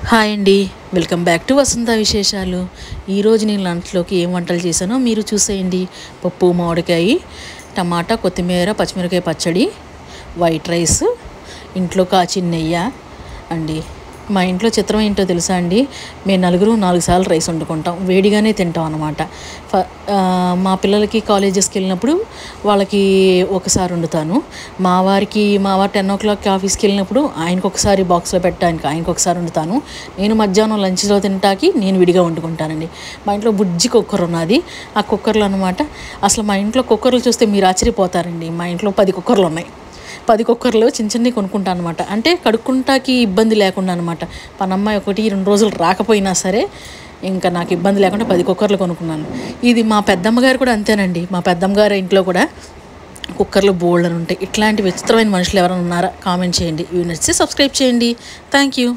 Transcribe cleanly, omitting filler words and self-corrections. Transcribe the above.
Hi అండి, welcome back to వసంత విశేషాలు. ఈరోజు నేను లంచ్లోకి ఏం వంటలు చేశానో మీరు చూసేయండి. పప్పు, మామిడికాయ, టమాటా, కొత్తిమీర, పచ్చిమిరకాయ పచ్చడి, వైట్ రైస్, ఇంట్లో కాచిన నెయ్యి అండి. మా ఇంట్లో చిత్రం ఏంటో తెలుసా అండి, మేము నలుగురు 4 సార్లు రైస్ వండుకుంటాం, వేడిగానే తింటాం అన్నమాట. మా పిల్లలకి కాలేజెస్కి వెళ్ళినప్పుడు వాళ్ళకి ఒకసారి వండుతాను. మా వారు 10 o'clock ఆఫీస్కి వెళ్ళినప్పుడు ఆయనకు ఒకసారి బాక్స్లో పెట్టడానికి ఆయనకు ఒకసారి వండుతాను. నేను మధ్యాహ్నం లంచ్లో తింటాకి నేను విడిగా వండుకుంటానండి. మా ఇంట్లో బుజ్జి కుక్కర్ ఉన్నది. ఆ కుక్కర్లో అనమాట, అసలు మా ఇంట్లో కుక్కర్లు చూస్తే మీరు ఆశ్చర్యపోతారండి. మా ఇంట్లో 10 కుక్కర్లు ఉన్నాయి. 10 కుక్కర్లు చిన్నవి కొనుక్కుంటాను అనమాట. అంటే కడుక్కుంటాకి ఇబ్బంది లేకుండా అనమాట. పనమ్మాయి 1-2 రోజులు రాకపోయినా సరే ఇంకా నాకు ఇబ్బంది లేకుండా 10 కుక్కర్లు కొనుక్కున్నాను. ఇది మా పెద్దమ్మగారు కూడా అంతేనండి. మా పెద్దమ్మగారు ఇంట్లో కూడా కుక్కర్లు బోల్డ్ అని ఉంటాయి. ఇట్లాంటి విచిత్రమైన మనుషులు ఎవరైనా ఉన్నారా? కామెంట్ చేయండి. ఇవి నచ్చితే సబ్స్క్రైబ్ చేయండి. Thank you.